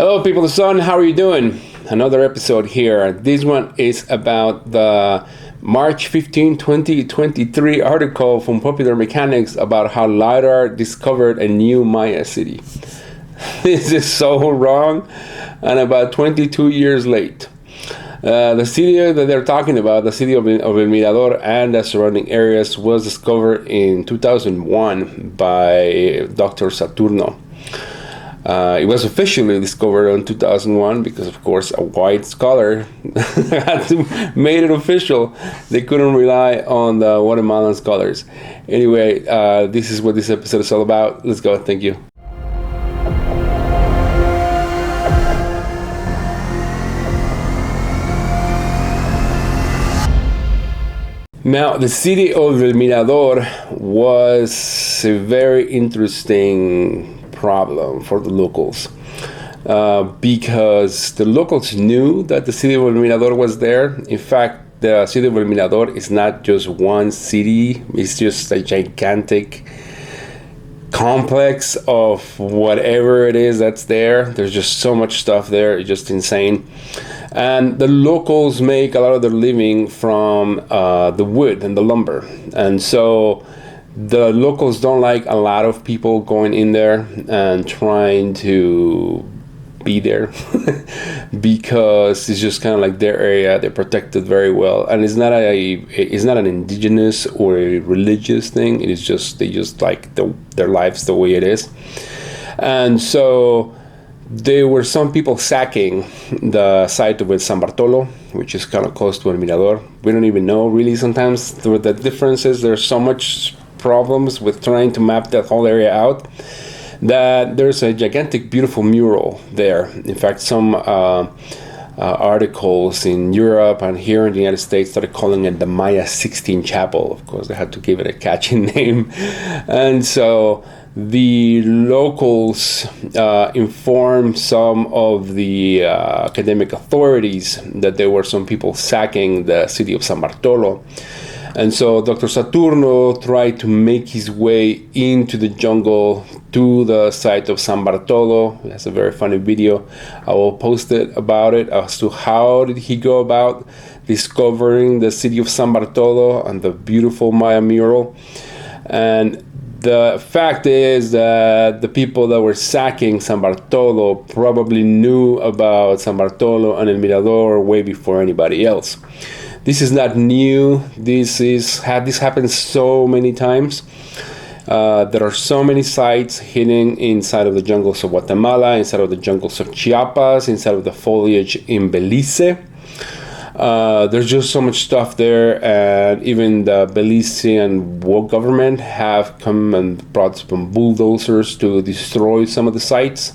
Hello, people of the sun. How are you doing? Another episode here. This one is about the March 15, 2023 article from Popular Mechanics about how LiDAR discovered a new Maya city. This is so wrong and about 22 years late. The city that they're talking about, the city of El Mirador and the surrounding areas, was discovered in 2001 by Dr. Saturno. It was officially discovered in 2001 because, of course, a white scholar had made it official. They couldn't rely on the Guatemalan scholars. Anyway, this is what this episode is all about. Let's go. Thank you. Now, the city of El Mirador was a very interesting problem for the locals because the locals knew that the city of El Mirador was there. In fact, the city of El Mirador is not just one city, it's just a gigantic complex of whatever it is that's there. There's just so much stuff there, it's just insane. And the locals make a lot of their living from the wood and the lumber, and so the locals don't like a lot of people going in there and trying to be there because it's just kind of like their area. They're protected very well, and it's not an indigenous or a religious thing. It is just they just like their lives the way it is. And so there were some people sacking the site of San Bartolo, which is kind of close to El Mirador. We don't even know really sometimes the differences. There's so much problems with trying to map that whole area out that there's a gigantic beautiful mural there. In fact, some articles in Europe and here in the United States started calling it the Maya 16 Chapel. Of course, they had to give it a catchy name. And so the locals informed some of the academic authorities that there were some people sacking the city of San Bartolo. And so Dr. Saturno tried to make his way into the jungle to the site of San Bartolo. That's a very funny video. I will post it about it as to how did he go about discovering the city of San Bartolo and the beautiful Maya mural. And the fact is that the people that were sacking San Bartolo probably knew about San Bartolo and El Mirador way before anybody else. This is not new. This happens so many times. There are so many sites hidden inside of the jungles of Guatemala, inside of the jungles of Chiapas, inside of the foliage in Belize. There's just so much stuff there, and even the Belizean government have come and brought some bulldozers to destroy some of the sites,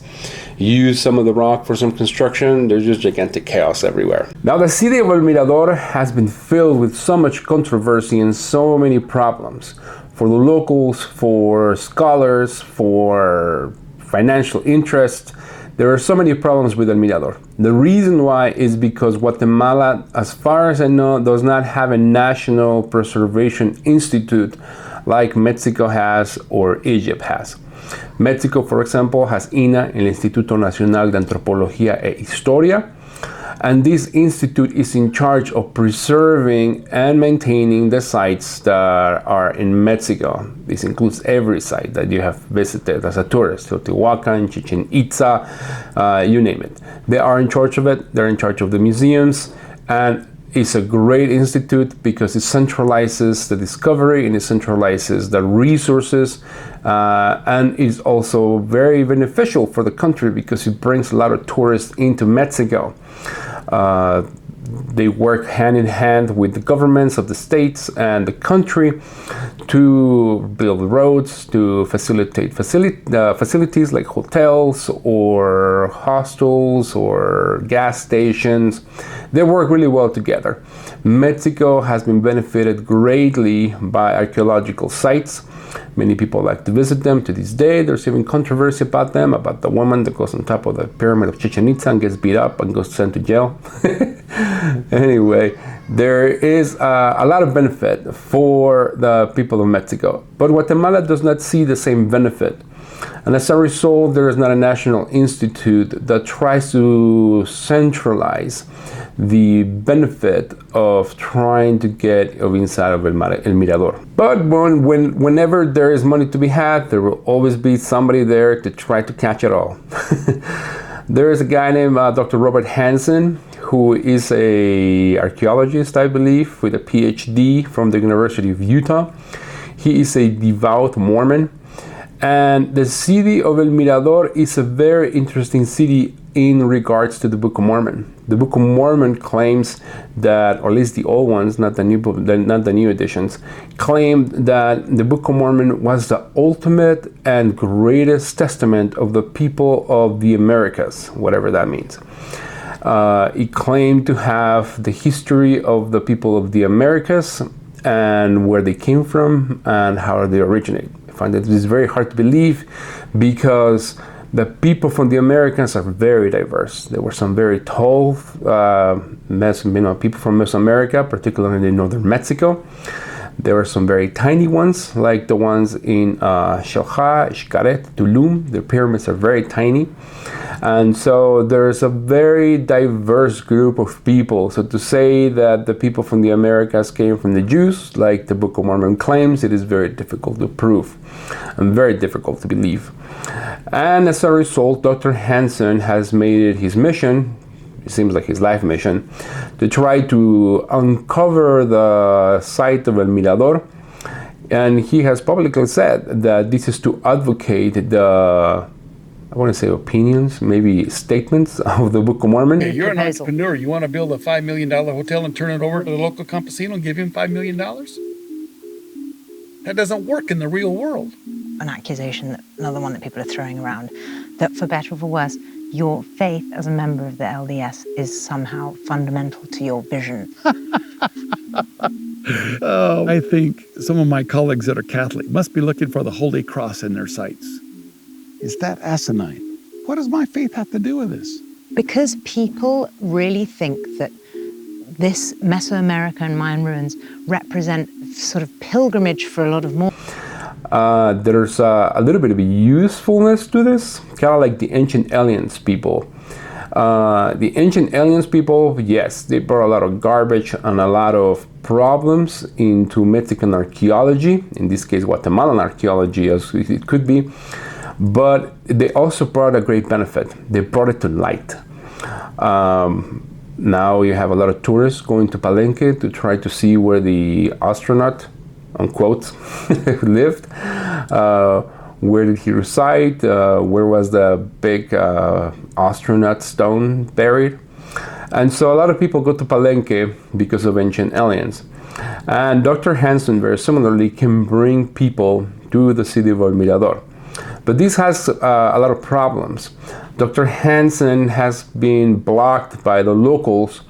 use some of the rock for some construction. There's just gigantic chaos everywhere. Now, the city of El Mirador has been filled with so much controversy and so many problems for the locals, for scholars, for financial interests. There are so many problems with El Mirador. The reason why is because Guatemala, as far as I know, does not have a national preservation institute like Mexico has or Egypt has. Mexico, for example, has INA, el Instituto Nacional de Antropología e Historia, and this institute is in charge of preserving and maintaining the sites that are in Mexico. This includes every site that you have visited as a tourist, Teotihuacan, Chichen Itza, you name it. They are in charge of it. They're in charge of the museums, and it's a great institute because it centralizes the discovery and it centralizes the resources, and is also very beneficial for the country because it brings a lot of tourists into Mexico. They work hand in hand with the governments of the states and the country to build roads, to facilitate facilities like hotels or hostels or gas stations. They work really well together. Mexico has been benefited greatly by archaeological sites. Many people like to visit them to this day. There's even controversy about them, about the woman that goes on top of the pyramid of Chichen Itza and gets beat up and goes sent to jail. Anyway, there is a lot of benefit for the people of Mexico, but Guatemala does not see the same benefit And as a result, there is not a national institute that tries to centralize the benefit of trying to get inside of El Mirador. But whenever there is money to be had, there will always be somebody there to try to catch it all. There is a guy named Dr. Robert Hansen, who is a archaeologist, I believe, with a PhD from the University of Utah. He is a devout Mormon. And the city of El Mirador is a very interesting city in regards to the Book of Mormon. The Book of Mormon claims that, or at least the old ones, not the new editions, claim that the Book of Mormon was the ultimate and greatest testament of the people of the Americas, whatever that means. It claimed to have the history of the people of the Americas and where they came from and how they originate. I find that it is very hard to believe because the people from the Americas are very diverse. There were some very tall people from Mesoamerica, particularly in northern Mexico. There were some very tiny ones, like the ones in Xel-Há, Xcaret, Tulum. The pyramids are very tiny. And so there's a very diverse group of people. So to say that the people from the Americas came from the Jews, like the Book of Mormon claims, it is very difficult to prove and very difficult to believe. And as a result, Dr. Hansen has made it his mission, it seems like his life mission, to try to uncover the site of El Mirador. And he has publicly said that this is to advocate the, I want to say opinions, maybe statements of the Book of Mormon. Hey, you're an entrepreneur. You want to build a $5 million hotel and turn it over to the local campesino and give him $5 million? That doesn't work in the real world. An accusation, another one that people are throwing around, that for better or for worse, your faith as a member of the LDS is somehow fundamental to your vision. Oh, I think some of my colleagues that are Catholic must be looking for the Holy Cross in their sights. Is that asinine? What does my faith have to do with this? Because people really think that this Mesoamerica and Mayan ruins represent sort of pilgrimage for a lot of more. There's a little bit of a usefulness to this, kind of like the ancient aliens people. The ancient aliens people, yes, they brought a lot of garbage and a lot of problems into Mexican archaeology, in this case Guatemalan archaeology as it could be, but they also brought a great benefit. They brought it to light. Now you have a lot of tourists going to Palenque to try to see where the astronaut, unquote, lived. Where did he reside? Where was the big astronaut stone buried? And so a lot of people go to Palenque because of ancient aliens. And Dr. Hansen, very similarly, can bring people to the city of El Mirador. But this has a lot of problems. Dr. Hansen has been blocked by the locals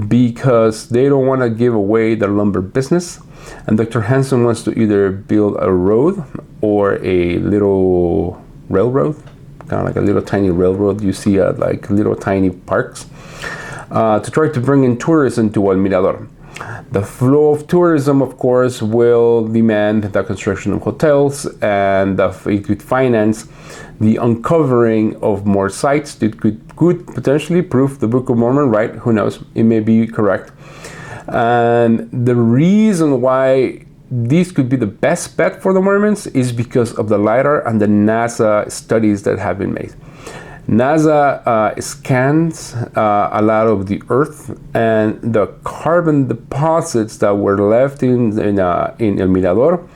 because they don't want to give away their lumber business. And Dr. Hansen wants to either build a road or a little railroad, kind of like a little tiny railroad you see at like little tiny parks, to try to bring in tourism to El Mirador. The flow of tourism, of course, will demand the construction of hotels, and it could finance the uncovering of more sites that could potentially prove the Book of Mormon right. Who knows? It may be correct. And the reason why this could be the best bet for the Mormons is because of the LiDAR and the NASA studies that have been made. NASA scans a lot of the Earth, and the carbon deposits that were left in El Mirador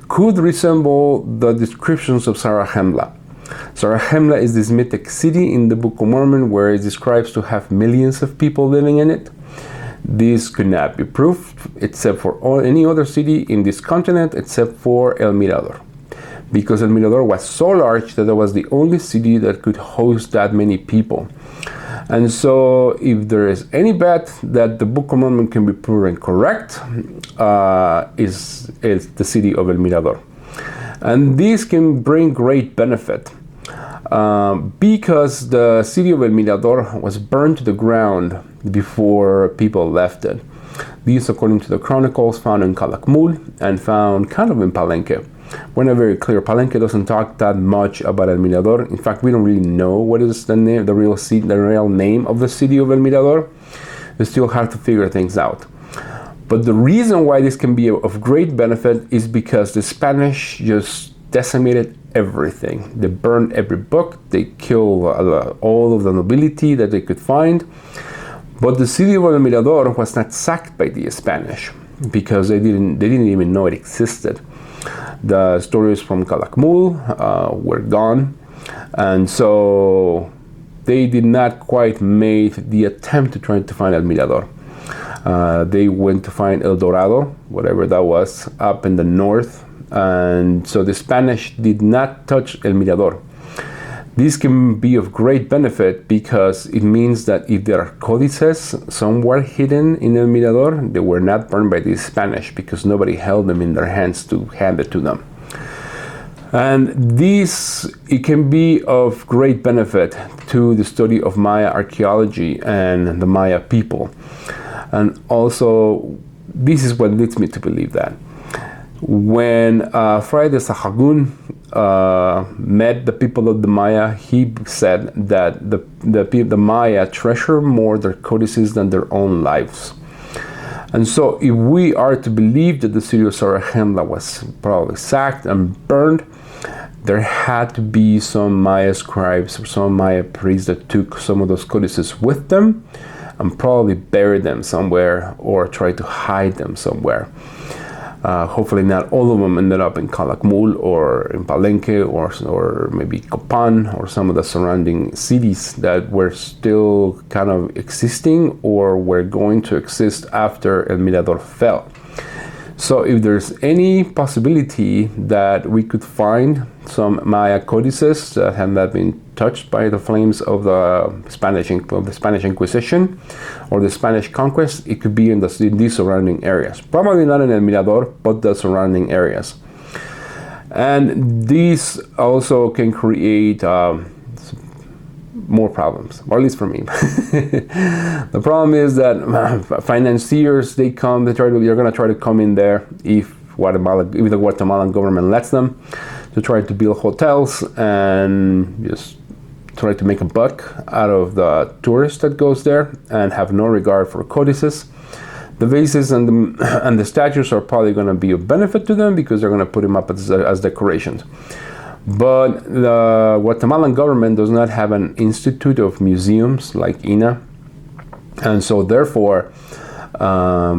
could resemble the descriptions of Zarahemla. Zarahemla is this mythic city in the Book of Mormon where it describes to have millions of people living in it. This could not be proved except for any other city in this continent except for El Mirador, because El Mirador was so large that it was the only city that could host that many people. And so if there is any bet that the Book of Mormon can be proven correct, is the city of El Mirador. And this can bring great benefit because the city of El Mirador was burned to the ground before people left it. These, according to the chronicles, found in Calakmul and found kind of in Palenque. we're not very clear. Palenque doesn't talk that much about El Mirador. In fact, we don't really know what is the name, the real name of the city of El Mirador. It's still hard to figure things out. But the reason why this can be of great benefit is because the Spanish just decimated everything. They burned every book. They killed all of the nobility that they could find. But the city of El Mirador was not sacked by the Spanish because they didn't even know it existed. The stories from Calakmul were gone, and so they did not quite make the attempt to try to find El Mirador. They went to find El Dorado, whatever that was, up in the north, and so the Spanish did not touch El Mirador. This can be of great benefit because it means that if there are codices somewhere hidden in El Mirador, they were not burned by the Spanish because nobody held them in their hands to hand it to them. And it can be of great benefit to the study of Maya archaeology and the Maya people. And also, this is what leads me to believe that. When Fray de Sahagún met the people of the Maya, he said that the Maya treasure more their codices than their own lives. And so if we are to believe that the city of Zarahemla was probably sacked and burned, there had to be some Maya scribes or some Maya priests that took some of those codices with them and probably buried them somewhere or tried to hide them somewhere. Hopefully not all of them ended up in Calakmul or in Palenque or maybe Copan or some of the surrounding cities that were still kind of existing or were going to exist after El Mirador fell. So if there's any possibility that we could find some Maya codices that have not been touched by the flames of the Spanish Inquisition or the Spanish conquest, it could be in these surrounding areas. Probably not in El Mirador, but the surrounding areas. And these also can create more problems, or at least for me. The problem is that financiers, they're going to try to come in there if the Guatemalan government lets them, to try to build hotels and just try to make a buck out of the tourist that goes there and have no regard for codices. The vases and the statues are probably going to be of benefit to them because they're going to put them up as decorations. But the Guatemalan government does not have an institute of museums like INA, and so therefore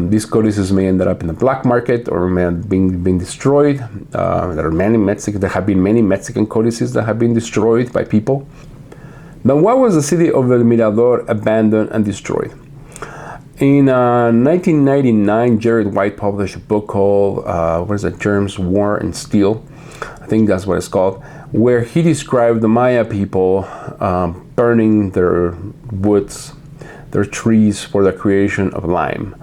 these codices may end up in the black market or may have been destroyed. There have been many Mexican codices that have been destroyed by people. Now, why was the city of El Mirador abandoned and destroyed? In 1999, Jared White published a book called Germs, War, and Steel. I think that's what it's called, where he described the Maya people burning their woods, their trees for the creation of lime.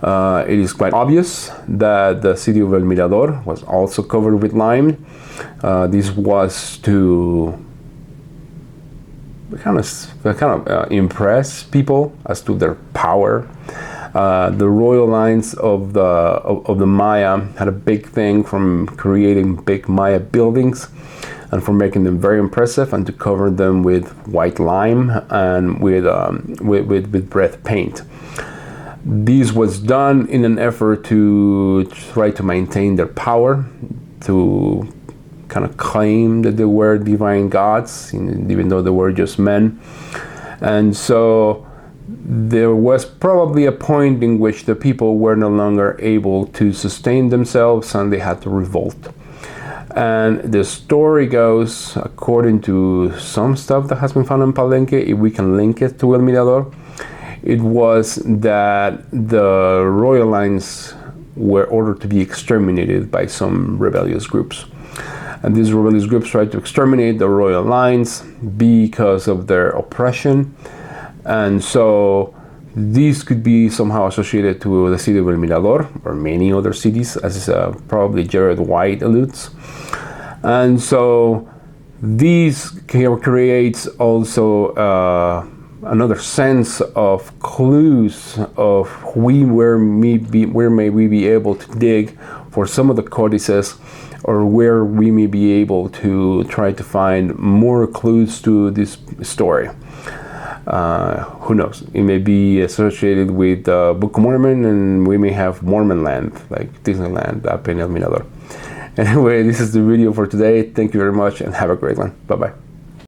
It is quite obvious that the city of El Mirador was also covered with lime. This was to kind of impress people as to their power. The royal lines of the Maya had a big thing from creating big Maya buildings and for making them very impressive and to cover them with white lime and with red paint. This was done in an effort to try to maintain their power, to kind of claim that they were divine gods, even though they were just men. And so there was probably a point in which the people were no longer able to sustain themselves and they had to revolt. And the story goes, according to some stuff that has been found in Palenque, if we can link it to El Mirador, it was that the royal lines were ordered to be exterminated by some rebellious groups. And these rebellious groups tried to exterminate the royal lines because of their oppression. And so these could be somehow associated to the city of El Mirador or many other cities, as probably Jared White alludes. And so these creates also another sense of clues of where may we be able to dig for some of the codices or where we may be able to try to find more clues to this story. Who knows? It may be associated with the Book of Mormon, and we may have Mormon land, like Disneyland up in El Mirador. Anyway, this is the video for today. Thank you very much and have a great one. Bye-bye.